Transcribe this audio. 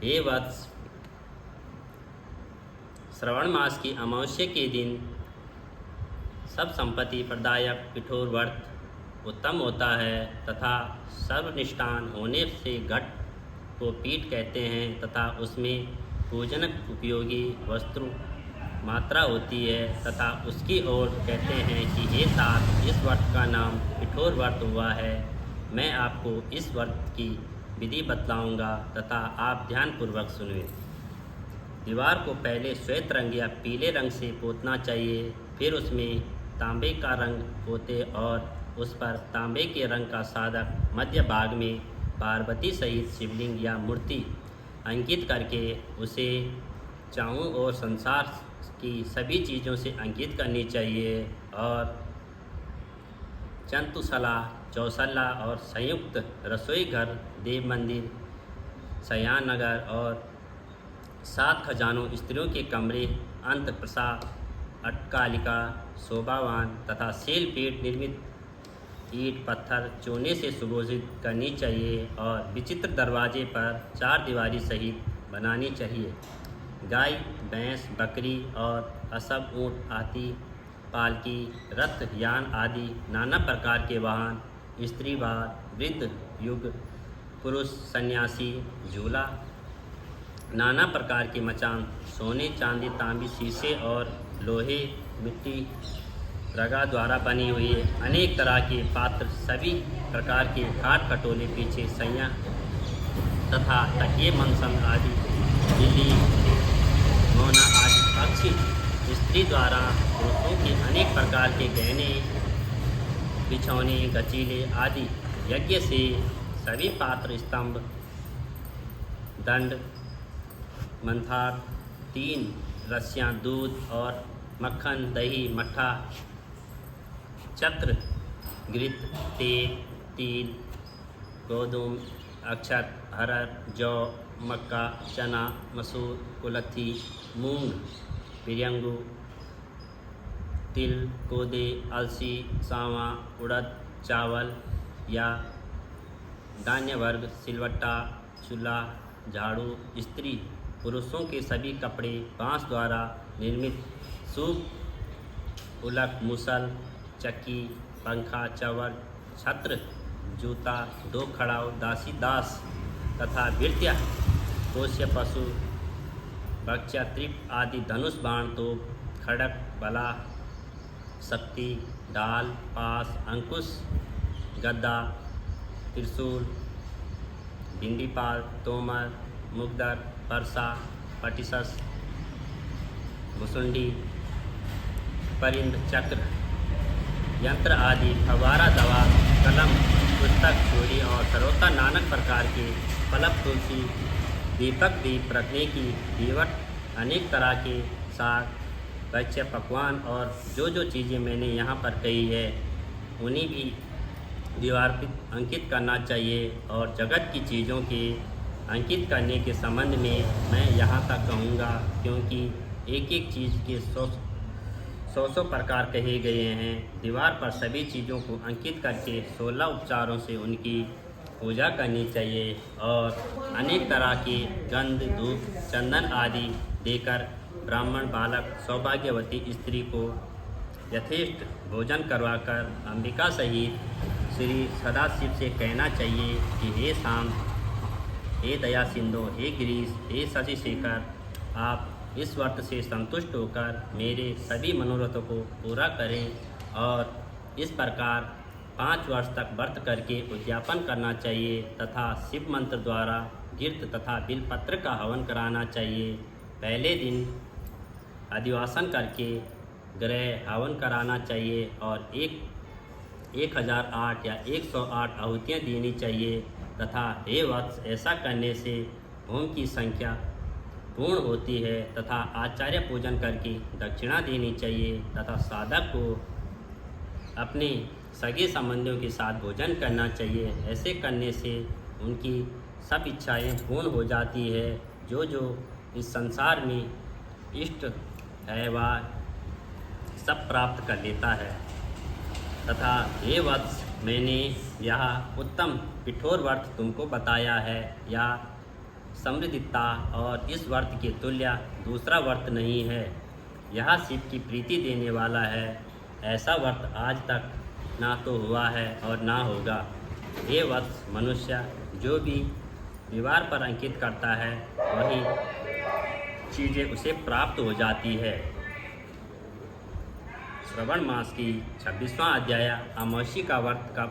हे वत्स, श्रवण मास की अमावस्या के दिन सब संपत्ति प्रदायक कठोर व्रत उत्तम होता है तथा सर्वनिष्ठान होने से घट को पीठ कहते हैं तथा उसमें पूजन उपयोगी वस्तु मात्रा होती है तथा उसकी ओर कहते हैं कि हे तात, इस व्रत का नाम कठोर व्रत हुआ है। मैं आपको इस व्रत की विधि बतलाऊंगा तथा आप ध्यानपूर्वक सुनिए। दीवार को पहले श्वेत रंग या पीले रंग से पोतना चाहिए, फिर उसमें तांबे का रंग पोते और उस पर तांबे के रंग का साधक मध्य भाग में पार्वती सहित शिवलिंग या मूर्ति अंकित करके उसे चारों ओर संसार की सभी चीज़ों से अंकित करनी चाहिए और चंतुसला, चौसला और संयुक्त रसोई घर, देव मंदिर, शयन नगर और 7 खजानों, स्त्रियों के कमरे, अंत प्रसाद, अट्टालिका, शोभावान तथा शैलपीठ निर्मित ईंट पत्थर चूने से सुशोभित करनी चाहिए और विचित्र दरवाजे पर 4 दीवारी सहित बनानी चाहिए। गाय, भैंस, बकरी और असब, ऊँट, हाथी, पालकी, रथ, यान आदि नाना प्रकार के वाहन, स्त्रीवार, वृद्ध, युग, पुरुष, सन्यासी, झूला, नाना प्रकार के मचान, सोने, चांदी, तांबी, शीशे और लोहे, मिट्टी, रगा द्वारा बनी हुई अनेक तरह के पात्र, सभी प्रकार के खाट खटोले, पीछे सैया तथा तकिए, मनसन आदि, बिल्ली, मोना आदि पक्षी, स्त्री द्वारा पुरुषों के अनेक प्रकार के गहने, बिछौने, गचीले आदि, यज्ञ से सभी पात्र, स्तंभ, दंड, मंथार, 3 रस्सियाँ, दूध और मक्खन, दही, मट्ठा, चक्र, घृत, तेल, तिल, गोधूम, अक्षत, हरड़, जौ, मक्का, चना, मसूर, कुलथी, मूंग, बिरंगू, तिल, कोदे, अलसी, सावा, उड़द, चावल या धान्य वर्ग, सिलवट्टा, चूल्हा, झाड़ू, स्त्री पुरुषों के सभी कपड़े, बांस द्वारा निर्मित सूप, उलक, मुसल, चक्की, पंखा, चवर, छत्र, जूता, 2 खड़ाऊ, दासी दास तथा वृत्या, पोष्य पशु, भक्ष्य, त्रिप आदि, धनुष, बाण, तोप, खड़क, बला, शक्ति, ढाल, पास, अंकुश, गद्दा, त्रिशूल, भिंडीपाल, तोमर, मुगदर, परसा, पटिसस, भुसुंडी, परिंद, चक्र, यंत्र आदि, फव्वारा, दवा, कलम, पुस्तक, छुरी और सरोता, नाना प्रकार के फलक, तुलसी, दीपक, दीप रखने की दीवट, अनेक तरह के साग, भक्ष्य, पकवान और जो चीज़ें मैंने यहाँ पर कही है उन्हीं भी दीवार पर अंकित करना चाहिए। और जगत की चीज़ों के अंकित करने के संबंध में मैं यहाँ तक कहूँगा, क्योंकि एक एक चीज़ के 100 प्रकार कहे गए हैं। दीवार पर सभी चीज़ों को अंकित करके 16 उपचारों से उनकी पूजा करनी चाहिए और अनेक तरह के गंध, धूप, चंदन आदि देकर ब्राह्मण बालक, सौभाग्यवती स्त्री को यथेष्ट भोजन करवाकर अंबिका सहित श्री सदाशिव से कहना चाहिए कि हे शाम, हे दया सिंधु, हे गिरीश, हे शशि शेखर, आप इस व्रत से संतुष्ट होकर मेरे सभी मनोरथों को पूरा करें। और इस प्रकार 5 वर्ष तक व्रत करके उद्यापन करना चाहिए तथा शिव मंत्र द्वारा गिर्त तथा बिलपत्र का हवन कराना चाहिए। पहले दिन अधिवासन करके ग्रह हवन कराना चाहिए और 1008 या 108 आहुतियाँ देनी चाहिए तथा हे वत्स, ऐसा करने से होम की संख्या पूर्ण होती है तथा आचार्य पूजन करके दक्षिणा देनी चाहिए तथा साधक को अपने सगे संबंधियों के साथ भोजन करना चाहिए। ऐसे करने से उनकी सब इच्छाएं पूर्ण हो जाती है। जो इस संसार में इष्ट है वह सब प्राप्त कर लेता है। तथा हे वत्स, मैंने यह उत्तम कठोर व्रत तुमको बताया है। या समृद्धता और इस व्रत के तुल्य दूसरा व्रत नहीं है। यह शिव की प्रीति देने वाला है। ऐसा व्रत आज तक ना तो हुआ है और ना होगा। ये व्रत मनुष्य जो भी दीवार पर अंकित करता है वही चीज़ें उसे प्राप्त हो जाती है। श्रवण मास की 26वां अध्याय अमावस्या का व्रत का